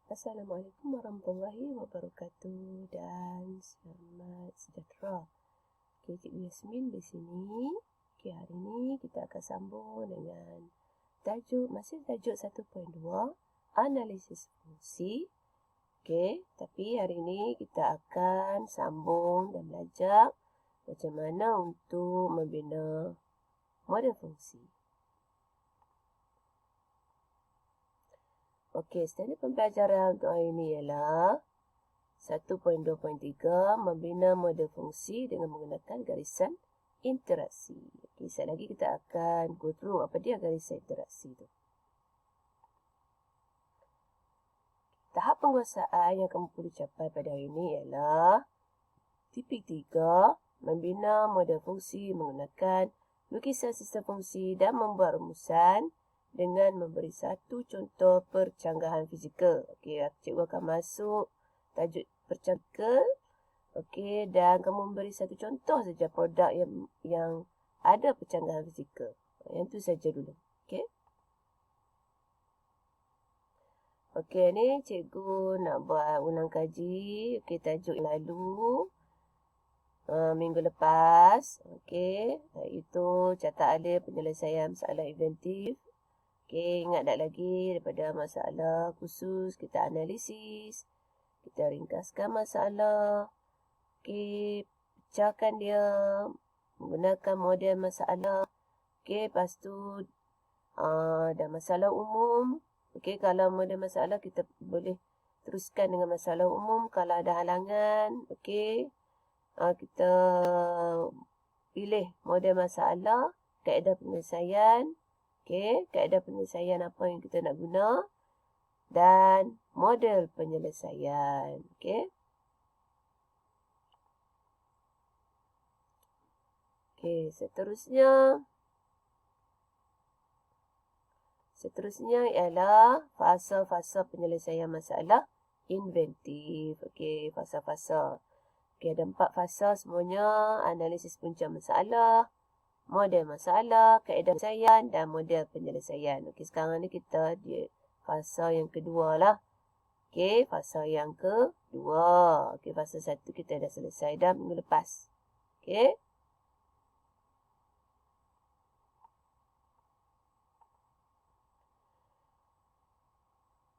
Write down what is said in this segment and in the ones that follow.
Assalamualaikum warahmatullahi wabarakatuh dan selamat sejahtera. Okey, Cikgu Yasmin di sini. Okey, hari ini kita akan sambung dengan masih tajuk 1.2, analisis fungsi. Okey, tapi hari ini kita akan sambung dan belajar macam mana untuk membina model fungsi. Okey, standard pembelajaran untuk hari ini ialah 1.2.3 membina model fungsi dengan menggunakan garisan interaksi. Okey, sekali lagi kita akan go through apa dia garisan interaksi tu. Tahap penguasaan yang kamu perlu capai pada hari ini ialah tipik 3, membina model fungsi menggunakan lukisan sistem fungsi dan membuat rumusan dengan memberi satu contoh percanggahan fizikal. Okey, cikgu akan masuk tajuk percanggahan. Okey, dan kamu memberi satu contoh saja produk yang ada percanggahan fizikal. Yang tu saja dulu. Okey. Okey, ni cikgu nak buat ulang kaji. Okey, tajuk yang lalu. Minggu lepas. Okey, iaitu catat alih penyelesaian masalah inventif. Okey, ingat tak lagi daripada masalah khusus, kita analisis, kita ringkaskan masalah. Okey, pecahkan dia menggunakan model masalah. Okey, lepas tu dan masalah umum. Okey, kalau model masalah kita boleh teruskan dengan masalah umum. Kalau ada halangan, okey, kita pilih model masalah, kaedah penyelesaian. Okey, kaedah penyelesaian apa yang kita nak guna dan model penyelesaian. Okey. Okey, seterusnya ialah fasa-fasa penyelesaian masalah inventif. Okey, fasa-fasa. Okey, ada 4 fasa semuanya. Analisis punca masalah, model masalah, kaedah penyelesaian dan model penyelesaian. Okey, sekarang ni kita di fasa yang kedua lah. Okey, fasa yang kedua. Okey, fasa 1 kita dah selesai dah minggu lepas. Okey.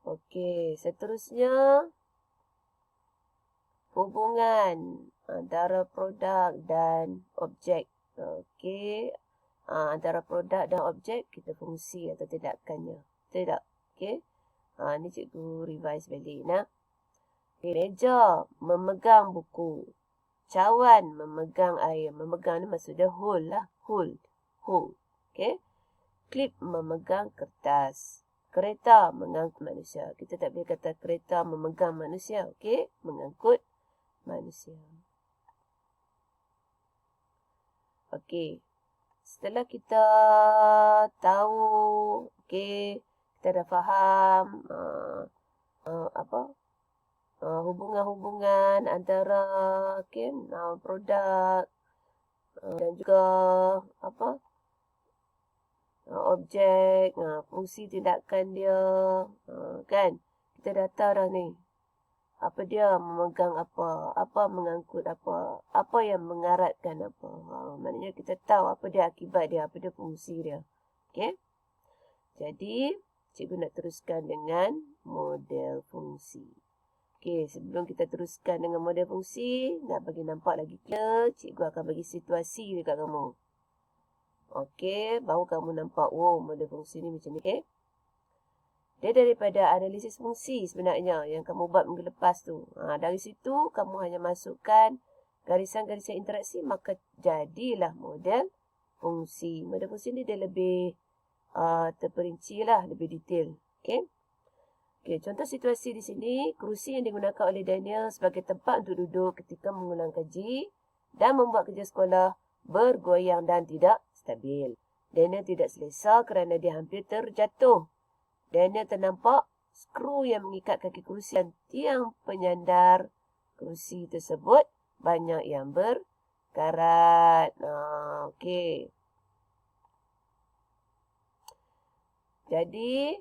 Okey, seterusnya hubungan antara produk dan objek. Okey, antara produk dan objek kita fungsi atau tidakkannya. Tidak. Okey. Ni cikgu revise balik nah. Okay, meja memegang buku. Cawan memegang air. Memegang ni maksudnya hold lah. Hold. Okey. Klip memegang kertas. Kereta mengangkut manusia. Kita tak boleh kata kereta memegang manusia. Okey. Mengangkut manusia. Okey. Setelah kita tahu, okey, kita dah faham hubungan-hubungan antara produk dan juga objek, fungsi tindakan dia, kan? Kita dah tahu dah ni. Apa dia memegang apa mengangkut apa yang mengaratkan apa. Maknanya kita tahu apa dia akibat dia, apa dia fungsi dia. Okey? Jadi, cikgu nak teruskan dengan model fungsi. Okey, sebelum kita teruskan dengan model fungsi, nak bagi nampak lagi clear, cikgu akan bagi situasi dekat kamu. Okey, baru kamu nampak, model fungsi ni macam ni, okey? Dia daripada analisis fungsi sebenarnya yang kamu buat minggu lepas tu. Dari situ, kamu hanya masukkan garisan-garisan interaksi, maka jadilah model fungsi. Model fungsi ni dia lebih terperinci lah, lebih detail. Okey? Okey, contoh situasi di sini, kerusi yang digunakan oleh Daniel sebagai tempat untuk duduk ketika mengulang kaji dan membuat kerja sekolah bergoyang dan tidak stabil. Daniel tidak selesa kerana dia hampir terjatuh. Daniel ternampak skru yang mengikat kaki kerusi dan tiang penyandar kerusi tersebut banyak yang berkarat. Okey. Jadi,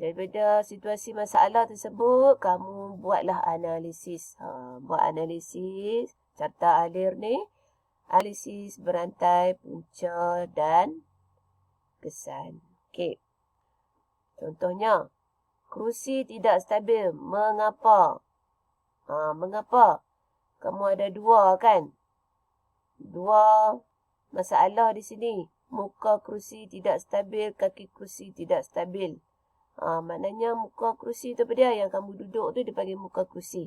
Daripada situasi masalah tersebut, kamu buatlah analisis. Buat analisis carta alir ni. Analisis berantai, punca dan kesan. Okey. Contohnya, kerusi tidak stabil. Mengapa? Mengapa? Kamu ada dua kan? Dua masalah di sini. Muka kerusi tidak stabil, kaki kerusi tidak stabil. Maknanya muka kerusi tu apa dia? Yang kamu duduk tu dipanggil muka kerusi.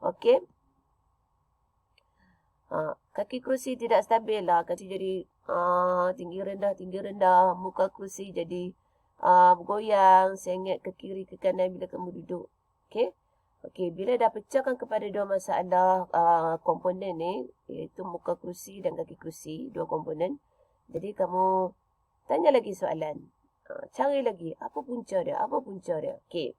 Okey. Kaki kerusi tidak stabil lah. Kaki jadi tinggi rendah. Muka kerusi jadi bergoyang, sengit ke kiri ke kanan bila kamu duduk. Okey. Okey, bila dah pecahkan kepada dua masalah komponen ni, iaitu muka kerusi dan kaki kerusi, dua komponen. Jadi kamu tanya lagi soalan. Cari lagi, apa punca dia? Okey.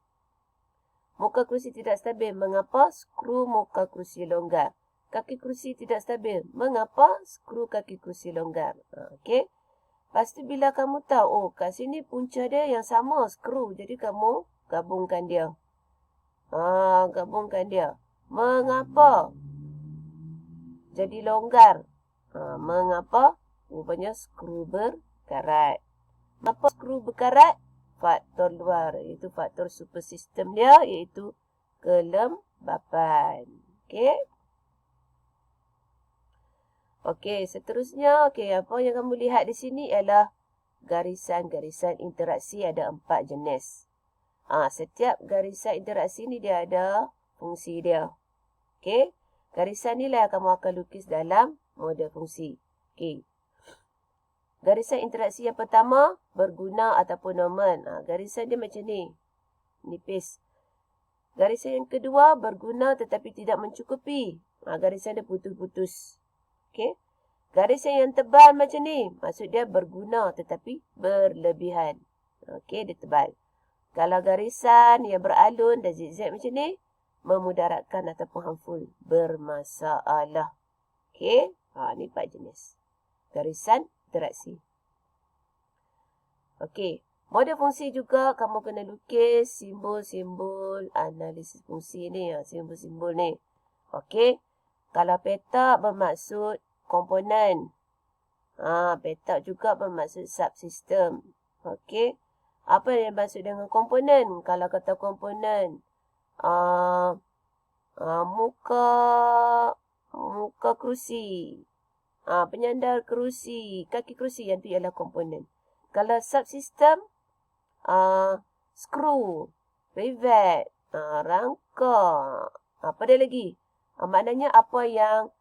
Muka kerusi tidak stabil. Mengapa? Skru muka kerusi longgar. Kaki kerusi tidak stabil. Mengapa? Skru kaki kerusi longgar. Okey. Lepas tu bila kamu tahu, kat sini punca dia yang sama, skru. Jadi kamu gabungkan dia. Mengapa? Jadi longgar. Mengapa? Rupanya skru berkarat. Apa skru berkarat? Faktor luar, iaitu faktor super sistem dia, iaitu kelembapan. Okey. Okey, seterusnya, apa yang kamu lihat di sini ialah garisan-garisan interaksi ada 4 jenis. Setiap garisan interaksi ni dia ada fungsi dia. Okey. Garisan ni lah kamu akan lukis dalam model fungsi. Okey. Garisan interaksi yang pertama, berguna ataupun normal. Garisan dia macam ni. Nipis. Garisan yang kedua, berguna tetapi tidak mencukupi. Garisan dia putus-putus. Okey. Garisan yang tebal macam ni. Maksud dia berguna tetapi berlebihan. Okey, dia tebal. Kalau garisan yang beralun dan zigzag macam ni, memudaratkan ataupun harmful. Bermasalah. Okey. Ni 4 jenis garisan interaksi. Okey. Model fungsi juga kamu kena lukis simbol-simbol analisis fungsi ni. Simbol-simbol ni. Okey. Kalau petak bermaksud komponen. Petak juga bermaksud subsistem. Okey. Apa yang maksud dengan komponen? Kalau kata komponen, muka kerusi, penyandar kerusi, kaki kerusi, yang tu ialah komponen. Kalau subsistem, skru, rivet, rangka, apa dia lagi? Maknanya apa yang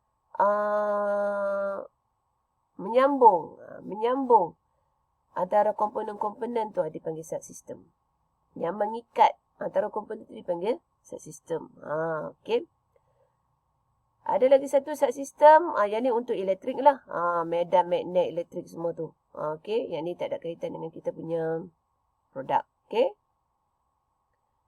menyambung antara komponen-komponen tu dipanggil subsistem. Yang mengikat antara komponen tu dipanggil subsistem. Okey. Ada lagi satu subsistem, yang ni untuk elektrik lah. Medan, magnet, elektrik semua tu. Okey, yang ni tak ada kaitan dengan kita punya produk. Okey.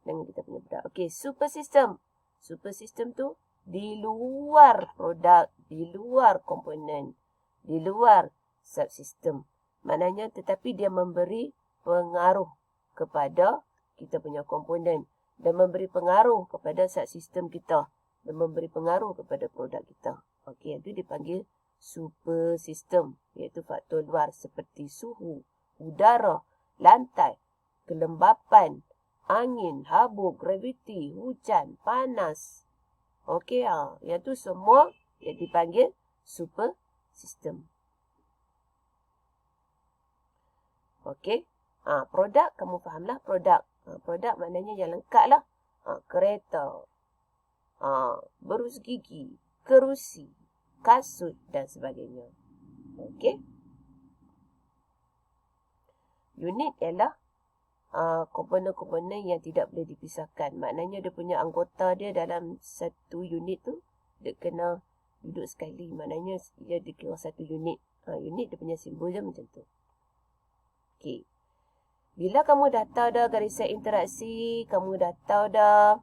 Dengan kita punya produk. Okey, super system. Super system tu di luar produk, di luar komponen, di luar subsistem. Maknanya tetapi dia memberi pengaruh kepada kita punya komponen dan memberi pengaruh kepada subsistem kita dan memberi pengaruh kepada produk kita. Okey, itu dipanggil super system, iaitu faktor luar seperti suhu, udara, lantai, kelembapan, angin, habuk, graviti, hujan, panas. Okey, yang tu semua yang dipanggil super system. Okey. Produk, kamu fahamlah produk. Produk maknanya yang lengkap lah. Kereta, berus gigi, kerusi, kasut dan sebagainya. Okey. Unit ialah komponen-komponen yang tidak boleh dipisahkan. Maknanya dia punya anggota dia dalam satu unit tu, dia kena duduk sekali. Maknanya dia dikira satu unit. Unit dia punya simbol dia macam tu. Okey. Bila kamu dah tahu dah garisan interaksi, kamu dah tahu dah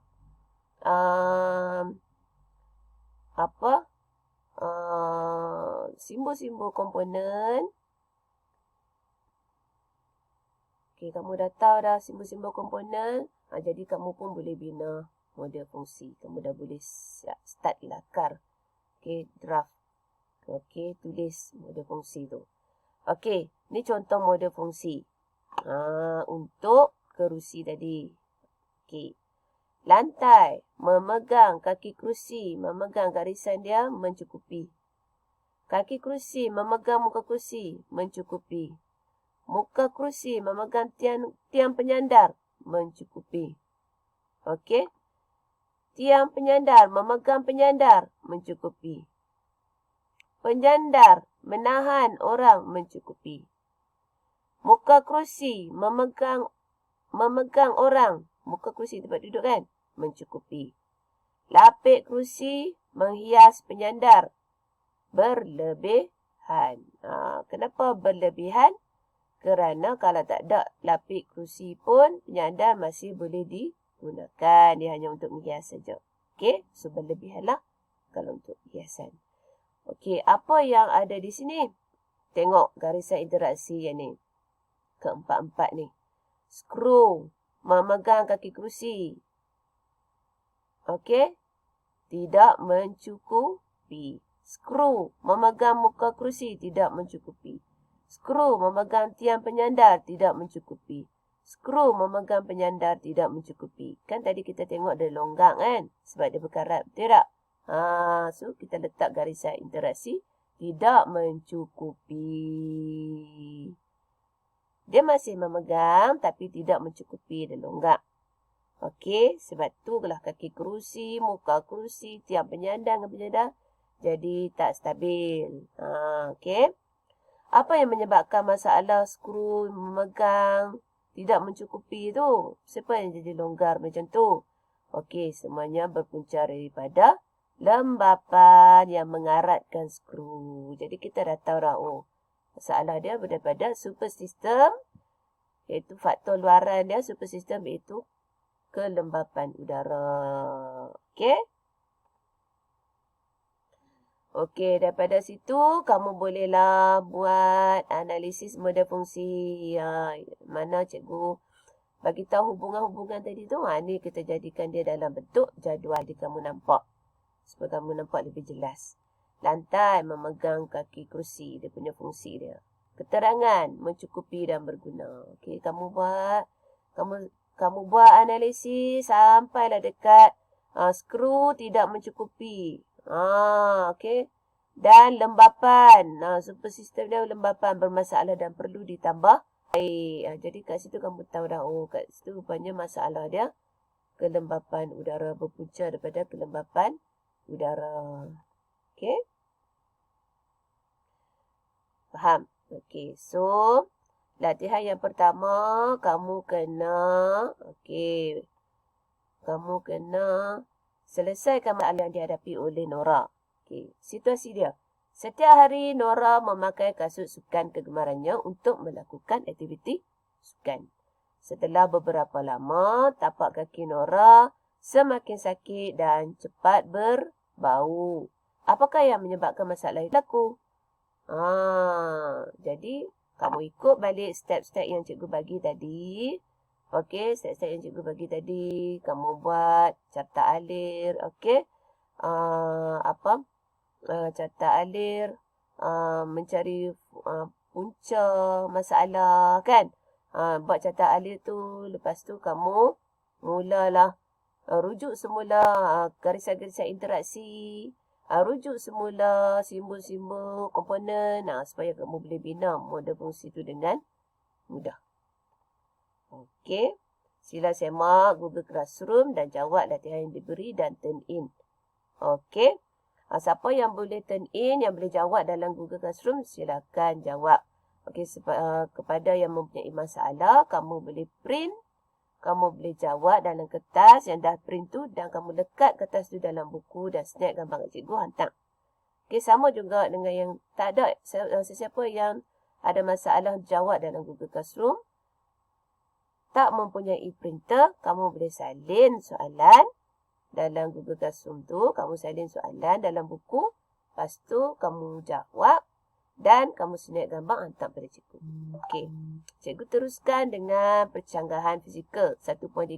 simbol-simbol komponen. Okey, kamu dah tahu dah simbol-simbol komponen. Jadi kamu pun boleh bina model fungsi. Kamu dah boleh start lakar. Okey, draft. Okey, tulis model fungsi tu. Okey, ni contoh model fungsi. Untuk kerusi tadi. Okey. Lantai, memegang kaki kerusi, memegang garisan dia mencukupi. Kaki kerusi memegang muka kerusi mencukupi. Muka kerusi memegang tiang penyandar mencukupi. Okey. Tiang penyandar memegang penyandar mencukupi. Penyandar menahan orang mencukupi. Muka kerusi memegang orang. Muka kerusi tempat duduk kan? Mencukupi. Lapik kerusi menghias penyandar. Berlebihan. Kenapa berlebihan? Kerana kalau tak ada lapik kerusi pun, penyandar masih boleh digunakan. Dia hanya untuk menghias saja. Okey, so berlebihanlah kalau untuk hiasan. Okey, apa yang ada di sini? Tengok garisan interaksi yang ni. Keempat-empat ni. Skru memegang kaki kerusi. Okey? Tidak mencukupi. Skru memegang muka kerusi tidak mencukupi. Skru memegang tiang penyandar tidak mencukupi. Skru memegang penyandar tidak mencukupi. Kan tadi kita tengok dia longgang kan? Sebab dia berkarat. Betul tak? So kita letak garisan interaksi. Tidak mencukupi. Dia masih memegang tapi tidak mencukupi. Dia longgang. Okey, sebab tu lah kaki kerusi, muka kerusi, tiang penyandang dengan penyandang jadi tak stabil. Okey. Apa yang menyebabkan masalah skru memegang tidak mencukupi tu? Siapa yang jadi longgar macam tu? Okey, semuanya berpunca daripada lembapan yang mengaratkan skru. Jadi kita dah tahu dah, masalah dia daripada super sistem, iaitu faktor luaran dia, super sistem iaitu kelembapan udara. Okey? Okey, daripada situ kamu bolehlah buat analisis model fungsi. Mana cikgu bagi tahu hubungan-hubungan tadi tu. Ni kita jadikan dia dalam bentuk jadual dia kamu nampak. Supaya kamu nampak lebih jelas. Lantai memegang kaki kerusi, dia punya fungsi dia. Keterangan mencukupi dan berguna. Okey, kamu buat analisis sampailah dekat skru tidak mencukupi. Okey. Dan lembapan. Super sistem dia lembapan bermasalah dan perlu ditambah air. Jadi kat situ kamu tahu dah. Kat situ rupanya masalah dia kelembapan udara, berpunca daripada kelembapan udara. Okey. Faham? Okey. So, latihan yang pertama, kamu kena selesaikan masalah yang dihadapi oleh Nora. Okey, situasi dia. Setiap hari Nora memakai kasut sukan kegemarannya untuk melakukan aktiviti sukan. Setelah beberapa lama, tapak kaki Nora semakin sakit dan cepat berbau. Apakah yang menyebabkan masalah itu berlaku? Jadi kamu ikut balik step-step yang cikgu bagi tadi. Okey, step-step yang cikgu bagi tadi. Kamu buat carta alir. Okey. Carta alir. Mencari punca masalah kan. Buat carta alir tu. Lepas tu kamu mulalah rujuk semula garisan-garisan interaksi. Rujuk semula simbol-simbol komponen. Supaya kamu boleh bina model fungsi tu dengan mudah. Okey. Sila semak Google Classroom dan jawab latihan yang diberi dan turn in. Okey. Siapa yang boleh turn in, yang boleh jawab dalam Google Classroom, silakan jawab. Okey, kepada yang mempunyai masalah, kamu boleh print. Kamu boleh jawab dalam kertas yang dah print tu dan kamu lekat kertas tu dalam buku dan snap gambar kat cikgu, hantar. Okey, sama juga dengan yang tak ada. Sesiapa yang ada masalah jawab dalam Google Classroom, tak mempunyai printer, kamu boleh salin soalan dalam Google Classroom tu. Kamu salin soalan dalam buku. Lepas tu kamu jawab dan kamu select gambar hantar pada cikgu. Okey. Cikgu teruskan dengan percanggahan fizikal 1.3.